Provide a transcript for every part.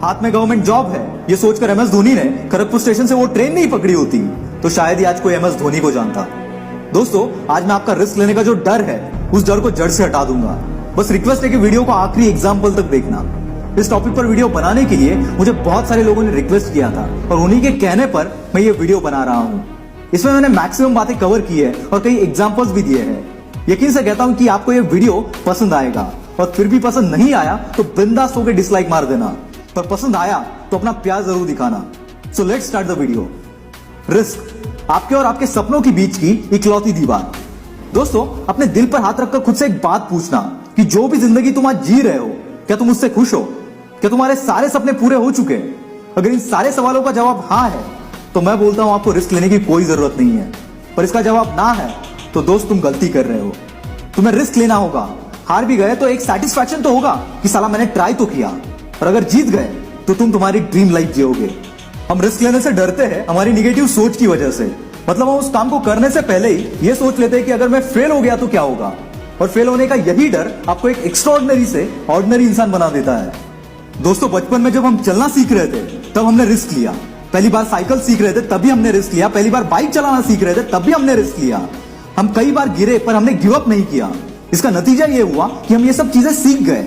हाथ में government job है, ये सोचकर एमएस धोनी ने खड़गपुर स्टेशन से वो ट्रेन नहीं पकड़ी होती तो शायद ही आज कोई एमएस धोनी को जानता। दोस्तों, आज मैं आपका रिस्क लेने का जो डर है उस डर को जड़ से हटा दूंगा। बस रिक्वेस्ट है कि वीडियो को आखिरी एग्जाम्पल तक देखना। इस टॉपिक पर वीडियो बनाने के लिए मुझे बहुत सारे लोगों ने रिक्वेस्ट किया था और उन्हीं के कहने पर मैं ये वीडियो बना रहा हूँ। इसमें मैंने मैक्सिमम बातें कवर की है और कई एग्जाम्पल्स भी दिए हैं। यकीन से कहता हूँ कि आपको ये वीडियो पसंद आएगा और फिर भी पसंद नहीं आया तो बिंदास होकर डिसलाइक मार देना, पर पसंद आया तो अपना प्यार जरूर दिखाना। So let's start the video. Risk, आपके और आपके सपनों के बीच की इकलौती दीवार। दोस्तों, अपने दिल पर हाथ रखकर खुद से एक बात पूछना कि जो भी जिंदगी तुम आज जी रहे हो, क्या तुम उससे खुश हो? क्या तुम्हारे सारे सपने पूरे हो चुके? अगर इन सारे सवालों का जवाब हाँ है तो मैं बोलता हूं आपको रिस्क लेने की कोई जरूरत नहीं है। पर इसका जवाब ना है तो दोस्त तुम गलती कर रहे हो। तुम्हें रिस्क लेना होगा। हार भी गए तो एक सेटिस्फैक्शन तो होगा कि साला मैंने ट्राई तो किया, और अगर जीत गए तो तुम तुम्हारी ड्रीम लाइफ जियोगे। हम रिस्क लेने से डरते हैं हमारी निगेटिव सोच की वजह से। मतलब हम उस काम को करने से पहले ही ये सोच लेते हैं कि अगर मैं फेल हो गया तो क्या होगा, और फेल होने का यही डर आपको एक एक्स्ट्राऑर्डिनरी से ऑर्डिनरी इंसान बना देता है। दोस्तों, बचपन में जब हम चलना सीख रहे थे तब हमने रिस्क लिया। पहली बार साइकिल सीख रहे थे तभी हमने रिस्क लिया। पहली बार बाइक चलाना सीख रहे थे तब भी हमने रिस्क लिया। हम कई बार गिरे पर हमने गिव अप नहीं किया। इसका नतीजा ये हुआ कि हम ये सब चीजें सीख गए।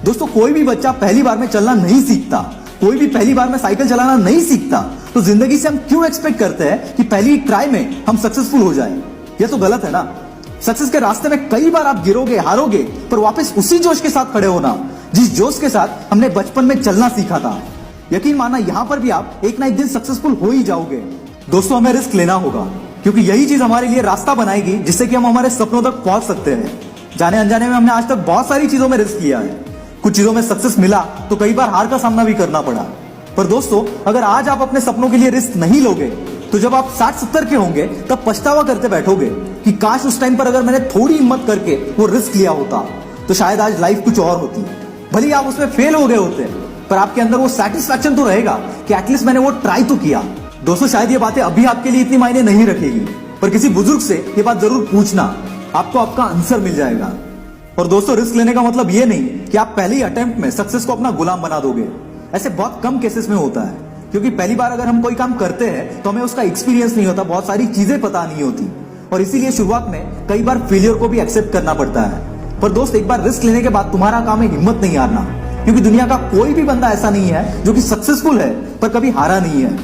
दोस्तों, कोई भी बच्चा पहली बार में चलना नहीं सीखता, कोई भी पहली बार में साइकिल चलाना नहीं सीखता, तो जिंदगी से हम क्यों एक्सपेक्ट करते हैं कि पहली ट्राई में हम सक्सेसफुल हो जाएं? यह तो गलत है ना। सक्सेस के रास्ते में कई बार आप गिरोगे, हारोगे, पर वापस उसी जोश के साथ खड़े होना जिस जोश के साथ हमने बचपन में चलना सीखा था। यकीन मानना, यहां पर भी आप एक ना एक दिन सक्सेसफुल हो ही जाओगे। दोस्तों, हमें रिस्क लेना होगा क्योंकि यही चीज हमारे लिए रास्ता बनाएगी जिससे कि हम हमारे सपनों तक पहुंच सकते हैं। जाने अनजाने में हमने आज तक बहुत सारी चीजों में रिस्क लिया है। कुछ चीजों में सक्सेस मिला तो कई बार हार का सामना भी करना पड़ा। पर दोस्तों, अगर आज आप अपने सपनों के लिए रिस्क नहीं लोगे तो जब आप 60-70 के होंगे तब पछतावा करते बैठोगे कि काश उस टाइम पर अगर मैंने थोड़ी हिम्मत करके वो रिस्क लिया होता तो शायद आज लाइफ कुछ और होती। भले ही आप उसमें फेल हो गए होते पर आपके अंदर वो सेटिस्फैक्शन तो रहेगा कि एटलीस्ट मैंने वो ट्राई तो किया। दोस्तों, शायद ये बातें अभी आपके लिए इतनी मायने नहीं रखेगी, पर किसी बुजुर्ग से ये बात जरूर पूछना, आपको आपका आंसर मिल जाएगा। और दोस्तों, रिस्क लेने का मतलब ये नहीं कि आप पहले ही अटेम्प्ट में सक्सेस को अपना गुलाम बना दोगे। ऐसे बहुत कम केसेस में होता है, क्योंकि पहली बार अगर हम कोई काम करते हैं तो हमें उसका एक्सपीरियंस नहीं होता, बहुत सारी चीजें पता नहीं होती, और इसीलिए शुरुआत में कई बार फेलियर को भी एक्सेप्ट करना पड़ता है। पर दोस्त, एक बार रिस्क लेने के बाद तुम्हारा काम है हिम्मत नहीं हारना, क्योंकि दुनिया का कोई भी बंदा ऐसा नहीं है जो कि सक्सेसफुल है पर कभी हारा नहीं है।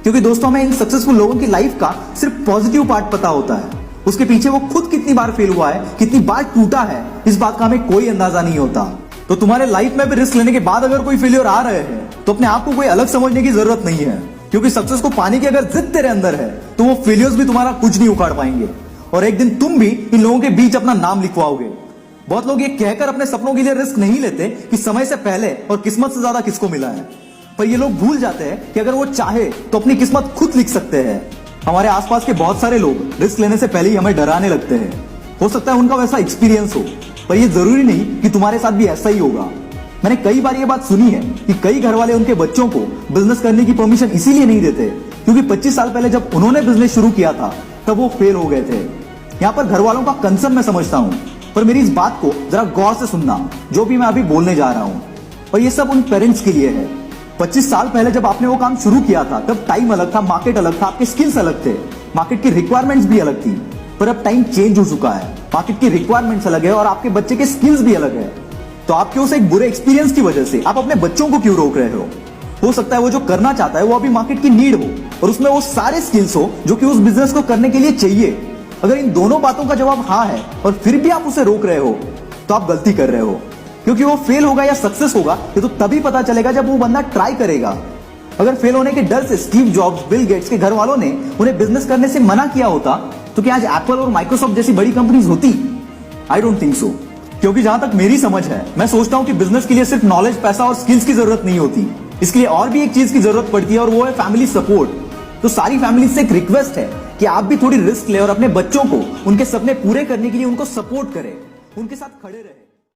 क्योंकि दोस्तों, हमें इन सक्सेसफुल लोगों की लाइफ का सिर्फ पॉजिटिव पार्ट पता होता है, उसके पीछे वो खुद कितनी बार फेल हुआ है, कितनी बार टूटा है, इस बात का हमें कोई अंदाजा नहीं होता। तो तुम्हारे लाइफ में भी रिस्क लेने के बाद अगर कोई फेलियर आ रहे हैं तो अपने आप को कोई अलग समझने की जरूरत नहीं है, क्योंकि सक्सेस को पाने की अगर जिद तेरे अंदर है तो वो फेलियर्स भी तुम्हारा कुछ नहीं उखाड़ पाएंगे, और एक दिन तुम भी इन लोगों के बीच अपना नाम लिखवाओगे। बहुत लोग ये कहकर अपने सपनों के लिए रिस्क नहीं लेते कि समय से पहले और किस्मत से ज्यादा किसको मिला है, पर ये लोग भूल जाते हैं कि अगर वो चाहे तो अपनी किस्मत खुद लिख सकते हैं। हमारे आसपास के बहुत सारे लोग रिस्क लेने से पहले ही हमें डराने लगते हैं। हो सकता है उनका वैसा एक्सपीरियंस हो, पर ये जरूरी नहीं कि तुम्हारे साथ भी ऐसा ही होगा। मैंने कई बार ये बात सुनी है कि कई घर वाले उनके बच्चों को बिजनेस करने की परमिशन इसीलिए नहीं देते क्योंकि 25 साल पहले जब उन्होंने बिजनेस शुरू किया था तब वो फेल हो गए थे। यहाँ पर घर वालों का कंसर्न मैं समझता हूँ, पर मेरी इस बात को जरा गौर से सुनना जो भी मैं अभी बोलने जा रहा हूँ, और ये सब उन पेरेंट्स के लिए है। 25 साल पहले जब आपने वो काम शुरू किया था तब टाइम अलग था, मार्केट अलग था, आपके स्किल्स अलग थे, मार्केट की रिक्वायरमेंट्स भी अलग थी। पर अब टाइम चेंज हो चुका है, मार्केट की रिक्वायरमेंट्स अलग है और आपके बच्चे के स्किल्स भी अलग है। तो आपके उस एक बुरे एक्सपीरियंस की वजह से आप अपने बच्चों को क्यों रोक रहे हो सकता है वो जो करना चाहता है वो अभी मार्केट की नीड हो और उसमें वो सारे स्किल्स हो जो कि उस बिजनेस को करने के लिए चाहिए। अगर इन दोनों बातों का जवाब हाँ है और फिर भी आप उसे रोक रहे हो तो आप गलती कर रहे हो, क्योंकि वो फेल होगा या सक्सेस होगा ये तो तभी पता चलेगा जब वो बंदा ट्राई करेगा। अगर फेल होने के डर से स्टीव जॉब्स, बिल गेट्स के घर वालों ने उन्हें बिजनेस करने से मना किया होता तो क्या आज एप्पल और माइक्रोसॉफ्ट जैसी बड़ी कंपनीज होती? I don't think so. क्योंकि जहां तक मेरी समझ है, मैं सोचता हूं कि बिजनेस के लिए सिर्फ नॉलेज, पैसा और स्किल्स की जरूरत नहीं होती, इसके लिए और भी एक चीज की जरूरत पड़ती है और वो है फैमिली सपोर्ट। तो सारी फैमिली से एक रिक्वेस्ट है कि आप भी थोड़ी रिस्क ले और अपने बच्चों को उनके सपने पूरे करने के लिए उनको सपोर्ट करें, उनके साथ खड़े रहे।